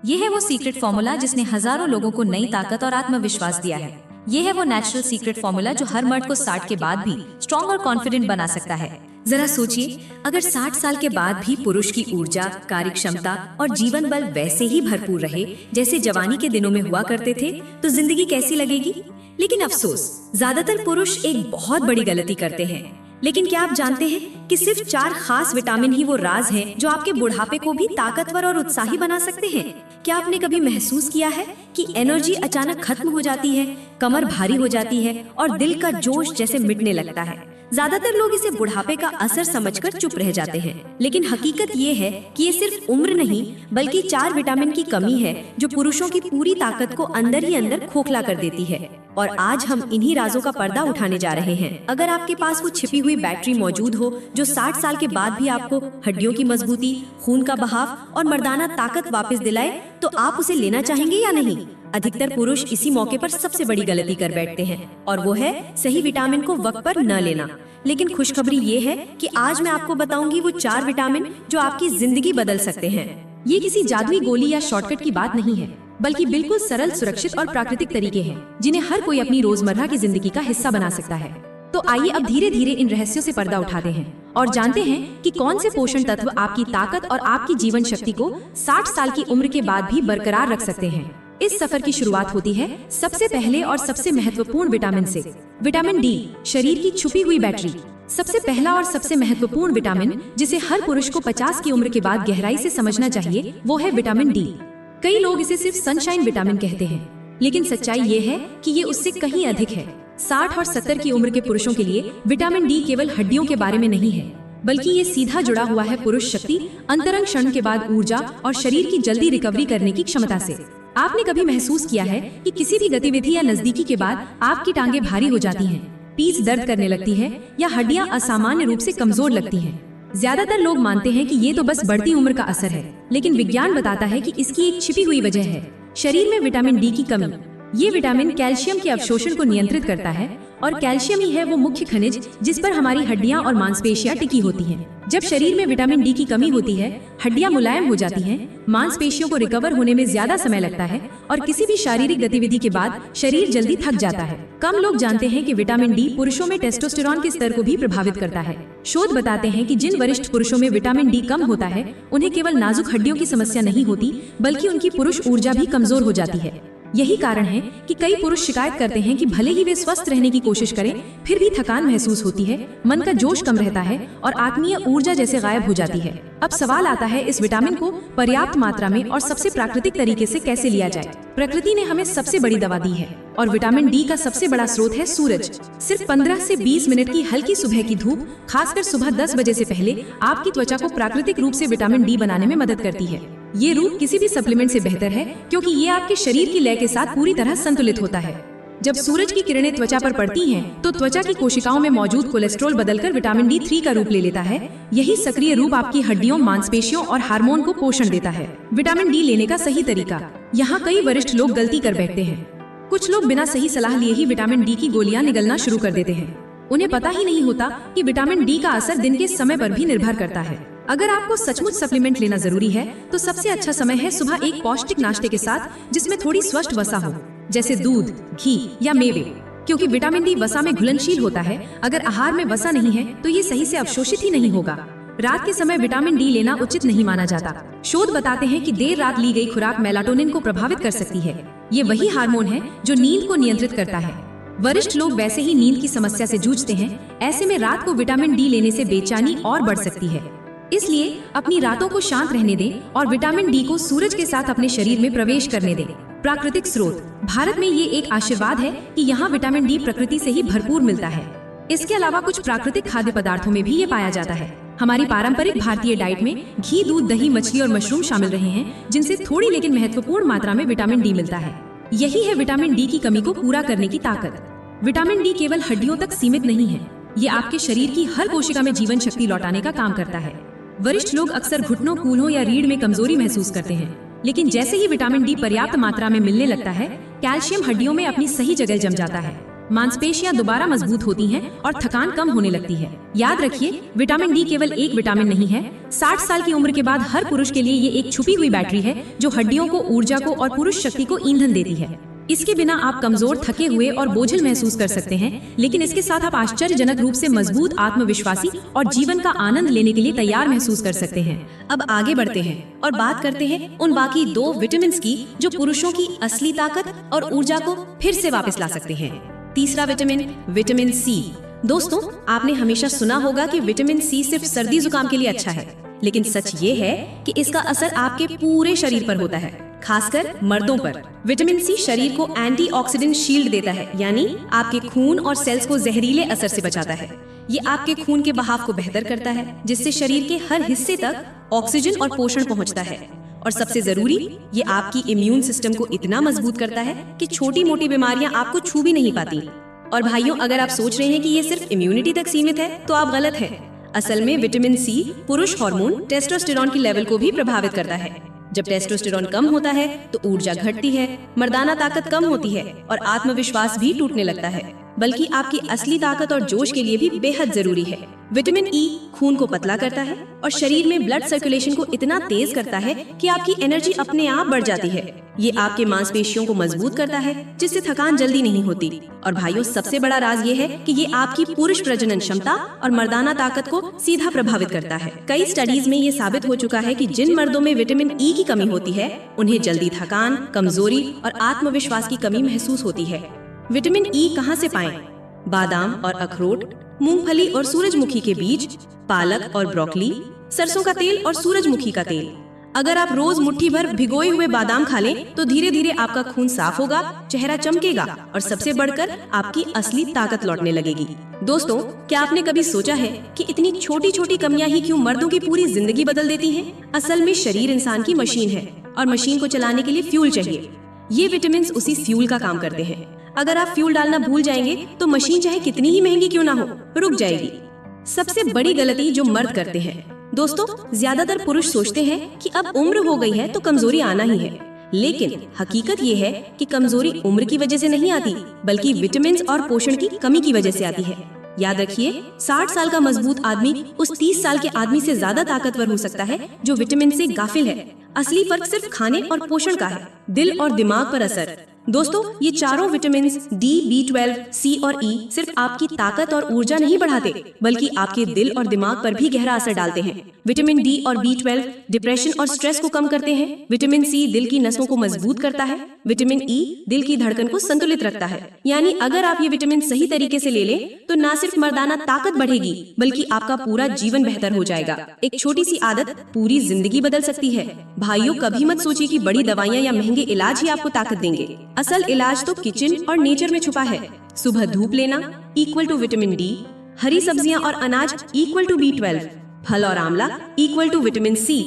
ये है वो सीक्रेट फॉर्मूला जिसने हजारों लोगों को नई ताकत और आत्मविश्वास दिया है। ये है वो नेचुरल सीक्रेट फॉर्मूला जो हर मर्द को 60 के बाद भी स्ट्रॉन्ग और कॉन्फिडेंट बना सकता है। जरा सोचिए, अगर 60 साल के बाद भी पुरुष की ऊर्जा, कार्य क्षमता और जीवन बल वैसे ही भरपूर रहे जैसे जवानी के दिनों में हुआ करते थे, तो जिंदगी कैसी लगेगी। लेकिन अफसोस, ज्यादातर पुरुष एक बहुत बड़ी गलती करते हैं। लेकिन क्या आप जानते हैं कि सिर्फ 4 खास विटामिन ही वो राज हैं जो आपके बुढ़ापे को भी ताकतवर और उत्साही बना सकते हैं। क्या आपने कभी महसूस किया है कि एनर्जी अचानक खत्म हो जाती है, कमर भारी हो जाती है और दिल का जोश जैसे मिटने लगता है। ज्यादातर लोग इसे बुढ़ापे का असर समझकर चुप रह जाते हैं, लेकिन हकीकत ये है कि ये सिर्फ उम्र नहीं बल्कि 4 विटामिन की कमी है जो पुरुषों की पूरी ताकत को अंदर ही अंदर खोखला कर देती है। और आज हम इन्हीं राजों का पर्दा उठाने जा रहे हैं। अगर आपके पास वो छिपी हुई बैटरी मौजूद हो जो 60 साल के बाद भी आपको हड्डियों की मजबूती, खून का बहाव और मर्दाना ताकत वापस दिलाए, तो आप उसे लेना चाहेंगे या नहीं। अधिकतर पुरुष इसी मौके पर सबसे बड़ी गलती कर बैठते हैं, और वो है सही विटामिन को वक्त पर न लेना। लेकिन खुशखबरी ये है कि आज मैं आपको बताऊंगी वो 4 विटामिन जो आपकी जिंदगी बदल सकते हैं। ये किसी जादुई गोली या शॉर्टकट की बात नहीं है, बल्कि बिल्कुल सरल, सुरक्षित और प्राकृतिक तरीके हैं जिन्हें हर कोई अपनी रोजमर्रा की जिंदगी का हिस्सा बना सकता है। तो आइए अब धीरे धीरे इन रहस्यों से पर्दा उठाते हैं और जानते हैं कि कौन से पोषण तत्व आपकी ताकत और आपकी जीवन शक्ति को 60 साल की उम्र के बाद भी बरकरार रख सकते हैं। इस सफर की शुरुआत होती है सबसे पहले और सबसे महत्वपूर्ण विटामिन से। विटामिन डी, शरीर की छुपी हुई बैटरी। सबसे पहला और सबसे महत्वपूर्ण विटामिन जिसे हर पुरुष को 50 की उम्र के बाद गहराई से समझना चाहिए, वो है विटामिन डी। कई लोग इसे सिर्फ सनशाइन विटामिन कहते हैं, लेकिन सच्चाई ये है कि ये उससे कहीं अधिक है। 60 और 70 की उम्र के पुरुषों के लिए विटामिन डी केवल हड्डियों के बारे में नहीं है, बल्कि ये सीधा जुड़ा हुआ है पुरुष शक्ति, अंतरंग क्षण के बाद ऊर्जा और शरीर की जल्दी रिकवरी करने की क्षमता से। आपने कभी महसूस किया है कि किसी भी गतिविधि या नजदीकी के बाद आपकी टांगे भारी हो जाती हैं, पीठ दर्द करने लगती है या हड्डियां असामान्य रूप से कमजोर लगती हैं? ज्यादातर लोग मानते हैं कि ये तो बस बढ़ती उम्र का असर है, लेकिन विज्ञान बताता है कि इसकी एक छिपी हुई वजह है शरीर में विटामिन डी की कमी। ये विटामिन कैल्शियम के अवशोषण को नियंत्रित करता है, और कैल्शियम ही है वो मुख्य खनिज जिस पर हमारी हड्डियां और मांसपेशियां टिकी होती हैं। जब शरीर में विटामिन डी की कमी होती है, हड्डियां मुलायम हो जाती हैं, मांसपेशियों को रिकवर होने में ज्यादा समय लगता है और किसी भी शारीरिक गतिविधि के बाद शरीर जल्दी थक जाता है। कम लोग जानते हैं कि विटामिन डी पुरुषों में टेस्टोस्टेरॉन के स्तर को भी प्रभावित करता है। शोध बताते हैं कि जिन वरिष्ठ पुरुषों में विटामिन डी कम होता है, उन्हें केवल नाजुक हड्डियों की समस्या नहीं होती, बल्कि उनकी पुरुष ऊर्जा भी कमजोर हो जाती है। यही कारण है कि कई पुरुष शिकायत करते हैं कि भले ही वे स्वस्थ रहने की कोशिश करें, फिर भी थकान महसूस होती है, मन का जोश कम रहता है और आत्मीय ऊर्जा जैसे गायब हो जाती है। अब सवाल आता है, इस विटामिन को पर्याप्त मात्रा में और सबसे प्राकृतिक तरीके से कैसे लिया जाए। प्रकृति ने हमें सबसे बड़ी दवा दी है, और विटामिन डी का सबसे बड़ा स्रोत है सूरज। सिर्फ 15 से 20 मिनट की हल्की सुबह की धूप, खासकर सुबह 10 बजे से पहले, आपकी त्वचा को प्राकृतिक रूप से विटामिन डी बनाने में मदद करती है। ये रूप किसी भी सप्लीमेंट से बेहतर है, क्योंकि ये आपके शरीर की लय के साथ पूरी तरह संतुलित होता है। जब सूरज की किरणें त्वचा पर पड़ती हैं, तो त्वचा की कोशिकाओं में मौजूद कोलेस्ट्रॉल बदलकर विटामिन डी 3 का रूप ले लेता है। यही सक्रिय रूप आपकी हड्डियों, मांसपेशियों और हार्मोन को पोषण देता है। विटामिन डी लेने का सही तरीका। यहाँ कई वरिष्ठ लोग गलती कर बैठते हैं। कुछ लोग बिना सही सलाह लिए ही विटामिन डी की गोलियां निगलना शुरू कर देते हैं। उन्हें पता ही नहीं होता कि विटामिन डी का असर दिन के समय पर भी निर्भर करता है। अगर आपको सचमुच सप्लीमेंट लेना जरूरी है, तो सबसे अच्छा समय है सुबह एक पौष्टिक नाश्ते के साथ जिसमें थोड़ी स्वस्थ वसा हो, जैसे दूध, घी या मेवे, क्योंकि विटामिन डी वसा में घुलनशील होता है। अगर आहार में वसा नहीं है, तो ये सही से अवशोषित ही नहीं होगा। रात के समय विटामिन डी लेना उचित नहीं माना जाता। शोध बताते हैं कि देर रात ली गई खुराक मेलाटोनिन को प्रभावित कर सकती है। ये वही हार्मोन है जो नींद को नियंत्रित करता है। वरिष्ठ लोग वैसे ही नींद की समस्या से जूझते हैं, ऐसे में रात को विटामिन डी लेने से बेचैनी और बढ़ सकती है। इसलिए अपनी रातों को शांत रहने दें और विटामिन डी को सूरज के साथ अपने शरीर में प्रवेश करने दें। प्राकृतिक स्रोत। भारत में ये एक आशीर्वाद है कि यहाँ विटामिन डी प्रकृति से ही भरपूर मिलता है। इसके अलावा कुछ प्राकृतिक खाद्य पदार्थों में भी ये पाया जाता है। हमारी पारंपरिक भारतीय डाइट में घी, दूध, दही, मछली और मशरूम शामिल रहे हैं, जिनसे थोड़ी लेकिन महत्वपूर्ण मात्रा में विटामिन डी मिलता है। यही है विटामिन डी की कमी को पूरा करने की ताकत। विटामिन डी केवल हड्डियों तक सीमित नहीं है, ये आपके शरीर की हर कोशिका में जीवन शक्ति लौटाने का काम करता है। वरिष्ठ लोग अक्सर घुटनों, कूल्हों या रीढ़ में कमजोरी महसूस करते हैं, लेकिन जैसे ही विटामिन डी पर्याप्त मात्रा में मिलने लगता है, कैल्शियम हड्डियों में अपनी सही जगह जम जाता है। मांसपेशियां दोबारा मजबूत होती हैं और थकान कम होने लगती है। याद रखिए, विटामिन डी केवल एक विटामिन नहीं है। 60 साल की उम्र के बाद हर पुरुष के लिए ये एक छुपी हुई बैटरी है जो हड्डियों को, ऊर्जा को और पुरुष शक्ति को ईंधन देती है। इसके बिना आप कमजोर, थके हुए और बोझिल महसूस कर सकते हैं, लेकिन इसके साथ आप आश्चर्यजनक रूप से मजबूत, आत्मविश्वासी और जीवन का आनंद लेने के लिए तैयार महसूस कर सकते हैं। अब आगे बढ़ते हैं और बात करते हैं उन बाकी 2 विटामिन की जो पुरुषों की असली ताकत और ऊर्जा को फिर से वापस ला सकते हैं। तीसरा विटामिन, विटामिन सी। दोस्तों, आपने हमेशा सुना होगा कि विटामिन सी सिर्फ सर्दी जुकाम के लिए अच्छा है, लेकिन सच ये है कि इसका असर आपके पूरे शरीर पर होता है, खासकर मर्दों पर। विटामिन सी शरीर को एंटीऑक्सीडेंट शील्ड देता है, यानी आपके खून और सेल्स को जहरीले असर से बचाता है। ये आपके खून के बहाव को बेहतर करता है, जिससे शरीर के हर हिस्से तक ऑक्सीजन और पोषण पहुंचता है। और सबसे जरूरी, ये आपकी इम्यून सिस्टम को इतना मजबूत करता है कि छोटी मोटी बीमारियां आपको छू भी नहीं पाती। और भाइयों, अगर आप सोच रहे हैं कि ये सिर्फ इम्यूनिटी तक सीमित है, तो आप गलत हैं। असल में विटामिन सी पुरुष हार्मोन टेस्टोस्टेरोन की लेवल को भी प्रभावित करता है। जब टेस्टोस्टेरोन कम होता है तो ऊर्जा घटती है, मर्दाना ताकत कम होती है और आत्मविश्वास भी टूटने लगता है, बल्कि आपकी असली ताकत और जोश के लिए भी बेहद जरूरी है। विटामिन ई खून को पतला करता है और शरीर में ब्लड सर्कुलेशन को इतना तेज करता है कि आपकी एनर्जी अपने आप बढ़ जाती है। ये आपके मांसपेशियों को मजबूत करता है, जिससे थकान जल्दी नहीं होती। और भाइयों, सबसे बड़ा राज ये है कि ये आपकी पुरुष प्रजनन क्षमता और मर्दाना ताकत को सीधा प्रभावित करता है। कई स्टडीज में ये साबित हो चुका है कि जिन मर्दों में विटामिन ई की कमी होती है, उन्हें जल्दी थकान, कमजोरी और आत्मविश्वास की कमी महसूस होती है। विटामिन ई कहाँ से पाएं? बादाम और अखरोट, मूंगफली और सूरजमुखी के बीज, पालक और ब्रोकली, सरसों का तेल और सूरजमुखी का तेल। अगर आप रोज मुट्ठी भर भिगोए हुए बादाम खा लें, तो धीरे धीरे आपका खून साफ होगा, चेहरा चमकेगा और सबसे बढ़कर आपकी असली ताकत लौटने लगेगी। दोस्तों, क्या आपने कभी सोचा है कि इतनी छोटी छोटी कमियां ही क्यों मर्दों की पूरी जिंदगी बदल देती हैं? असल में शरीर इंसान की मशीन है और मशीन को चलाने के लिए फ्यूल चाहिए। ये विटामिन उसी फ्यूल का काम करते हैं। अगर आप फ्यूल डालना भूल जाएंगे तो मशीन चाहे कितनी ही महंगी क्यों ना हो, रुक जाएगी। सबसे बड़ी गलती जो मर्द करते हैं, दोस्तों, ज्यादातर पुरुष सोचते हैं कि अब उम्र हो गई है तो कमजोरी आना ही है, लेकिन हकीकत ये है कि कमजोरी उम्र की वजह से नहीं आती, बल्कि विटामिन और पोषण की कमी की वजह से आती है। याद रखिए, 60 साल का मजबूत आदमी उस 30 साल के आदमी से ज्यादा ताकतवर हो सकता है जो विटामिन से गाफिल है। असली फर्क सिर्फ खाने और पोषण का है, दिल और दिमाग पर असर। दोस्तों, ये चारों विटामिन डी, B12, सी और ई सिर्फ आपकी ताकत और ऊर्जा नहीं बढ़ाते, बल्कि आपके दिल और दिमाग पर भी गहरा असर डालते हैं। विटामिन डी और B12 डिप्रेशन और स्ट्रेस को कम करते हैं। विटामिन सी दिल की नसों को मजबूत करता है। विटामिन ई दिल की धड़कन को संतुलित रखता है। यानी अगर आप ये विटामिन सही तरीके से ले लें, तो न सिर्फ मर्दाना ताकत बढ़ेगी, बल्कि आपका पूरा जीवन बेहतर हो जाएगा। एक छोटी सी आदत पूरी जिंदगी बदल सकती है। भाइयों, कभी मत सोचिए कि बड़ी दवाइयाँ या महंगे इलाज ही आपको ताकत देंगे। असल इलाज तो किचन और नेचर में छुपा है। सुबह धूप लेना इक्वल टू विटामिन डी, हरी सब्जियां और अनाज इक्वल टू B12, फल और आंवला इक्वल टू विटामिन सी,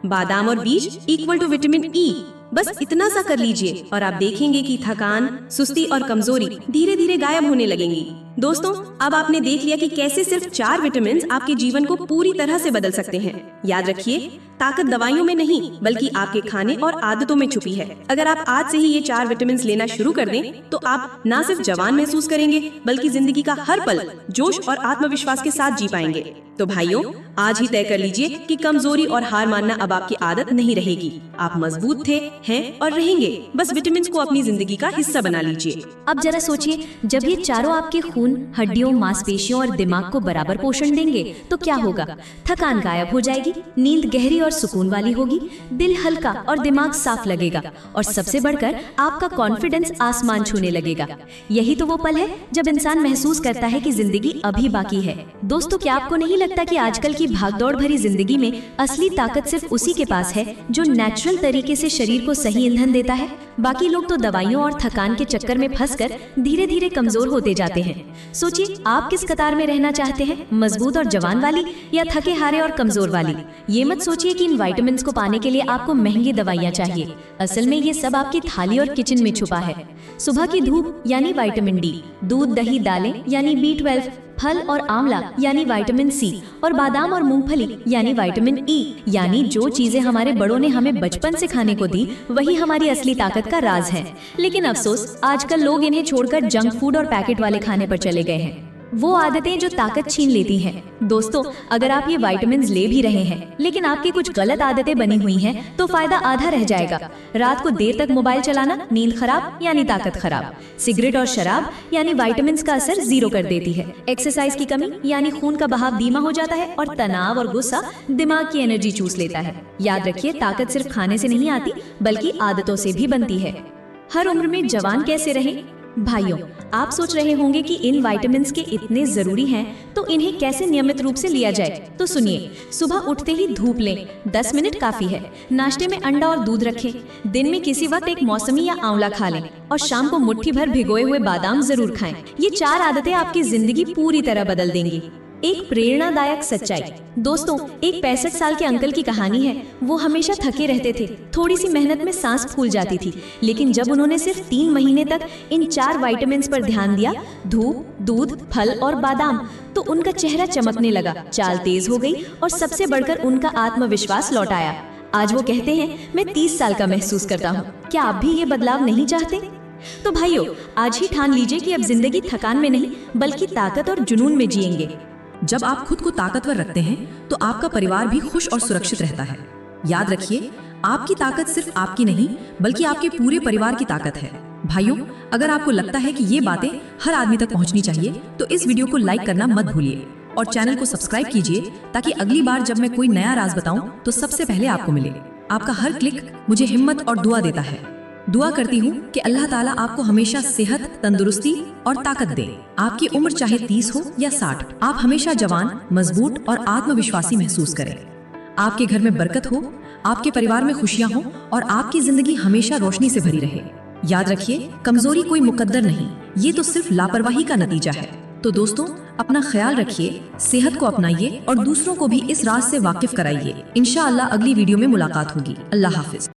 बादाम और बीज इक्वल टू विटामिन ई। बस इतना सा कर लीजिए और आप देखेंगे कि थकान, सुस्ती और कमजोरी धीरे धीरे गायब होने लगेंगी। दोस्तों, अब आपने देख लिया कि कैसे सिर्फ 4 विटामिन आपके जीवन को पूरी तरह से बदल सकते हैं। याद रखिए, ताकत दवाइयों में नहीं, बल्कि आपके खाने और आदतों में छुपी है। अगर आप आज से ही ये 4 विटामिन लेना शुरू कर दें, तो आप न सिर्फ जवान महसूस करेंगे, बल्कि जिंदगी का हर पल जोश और आत्मविश्वास के साथ जी पाएंगे। तो भाइयों, आज ही तय कर लीजिए कि कमजोरी और हार मानना अब आपकी आदत नहीं रहेगी। आप मजबूत थे, हैं और रहेंगे। बस विटामिन को अपनी जिंदगी का हिस्सा बना लीजिए। अब जरा सोचिए, जब ये चारों आपके खून, हड्डियों, मांसपेशियों और दिमाग को बराबर पोषण देंगे, तो क्या होगा? थकान गायब हो जाएगी, नींद गहरी और सुकून वाली होगी, दिल हल्का और दिमाग साफ लगेगा, और सबसे बढ़कर आपका कॉन्फिडेंस आसमान छूने लगेगा। यही तो वो पल है जब इंसान महसूस करता है कि जिंदगी अभी बाकी है। दोस्तों, क्या आपको नहीं लगता कि आजकल की भागदौड़ भरी जिंदगी में असली ताकत सिर्फ उसी के पास है जो नेचुरल तरीके से शरीर को सही ईंधन देता है? बाकी लोग तो दवाइयों और थकान के चक्कर में फंसकर धीरे धीरे कमजोर होते जाते हैं। सोचिए, आप किस कतार में रहना चाहते हैं, मजबूत और जवान वाली या थके हारे और कमजोर वाली? ये मत सोचिए कि इन विटामिन्स को पाने के लिए आपको महंगी दवाइयाँ चाहिए। असल में ये सब आपकी थाली और किचन में छुपा है। सुबह की धूप यानी विटामिन डी, दूध, दही, दालें यानी B12, फल और आंवला यानी विटामिन सी, और बादाम और मूंगफली यानी विटामिन ई। यानी जो चीजें हमारे बड़ों ने हमें बचपन से खाने को दी वही हमारी असली ताकत का राज है। लेकिन अफसोस, आजकल लोग इन्हें छोड़कर जंक फूड और पैकेट वाले खाने पर चले गए हैं, वो आदतें जो ताकत छीन लेती हैं। दोस्तों, अगर आप ये विटामिन्स ले भी रहे हैं लेकिन आपकी कुछ गलत आदतें बनी हुई हैं तो फायदा आधा रह जाएगा। रात को देर तक मोबाइल चलाना, नींद खराब यानी ताकत खराब। सिगरेट और शराब यानी विटामिन्स का असर जीरो कर देती है। एक्सरसाइज की कमी यानी खून का बहाव धीमा हो जाता है, और तनाव और गुस्सा दिमाग की एनर्जी चूस लेता है। याद रखिए, ताकत सिर्फ खाने से नहीं आती बल्कि आदतों से भी बनती है। हर उम्र में जवान कैसे रहे? भाइयों, आप सोच रहे होंगे कि इन विटामिन्स के इतने जरूरी हैं तो इन्हें कैसे नियमित रूप से लिया जाए। तो सुनिए, सुबह उठते ही धूप लें, 10 मिनट काफी है। नाश्ते में अंडा और दूध रखें। दिन में किसी वक्त एक मौसमी या आंवला खा लें, और शाम को मुट्ठी भर भिगोए हुए बादाम जरूर खाएं। ये 4 आदतें आपकी जिंदगी पूरी तरह बदल देंगी। एक प्रेरणादायक सच्चाई। दोस्तों, एक 65 साल के अंकल की कहानी है। वो हमेशा थके रहते थे, थोड़ी सी मेहनत में सांस फूल जाती थी, लेकिन जब उन्होंने सिर्फ 3 महीने तक इन 4 विटामिन्स पर ध्यान दिया, धूप, दूध, फल और बादाम, तो उनका चेहरा चमकने लगा, चाल तेज हो गई और सबसे बढ़कर उनका आत्मविश्वास लौट आया। आज वो कहते हैं, मैं 30 साल का महसूस करता हूँ। क्या आप भी ये बदलाव नहीं चाहते? तो भाइयों, आज ही ठान लीजिए कि अब जिंदगी थकान में नहीं बल्कि ताकत और जुनून में जिएंगे। जब आप खुद को ताकतवर रखते हैं तो आपका परिवार भी खुश और सुरक्षित रहता है। याद रखिए, आपकी ताकत सिर्फ आपकी नहीं बल्कि आपके पूरे परिवार की ताकत है। भाइयों, अगर आपको लगता है कि ये बातें हर आदमी तक पहुंचनी चाहिए तो इस वीडियो को लाइक करना मत भूलिए और चैनल को सब्सक्राइब कीजिए, ताकि अगली बार जब मैं कोई नया राज बताऊं तो सबसे पहले आपको मिले। आपका हर क्लिक मुझे हिम्मत और दुआ देता है। दुआ करती हूँ कि अल्लाह ताला आपको हमेशा सेहत, तंदुरुस्ती और ताकत दे। आपकी उम्र चाहे 30 हो या 60, आप हमेशा जवान, मजबूत और आत्मविश्वासी महसूस करें। आपके घर में बरकत हो, आपके परिवार में खुशियां हो और आपकी जिंदगी हमेशा रोशनी से भरी रहे। याद रखिए, कमजोरी कोई मुकद्दर नहीं, ये तो सिर्फ लापरवाही का नतीजा है। तो दोस्तों, अपना ख्याल रखिए, सेहत को अपनाइए और दूसरों को भी इस राज से वाकिफ कराइए। इंशाअल्लाह अगली वीडियो में मुलाकात होगी। अल्लाह हाफिज।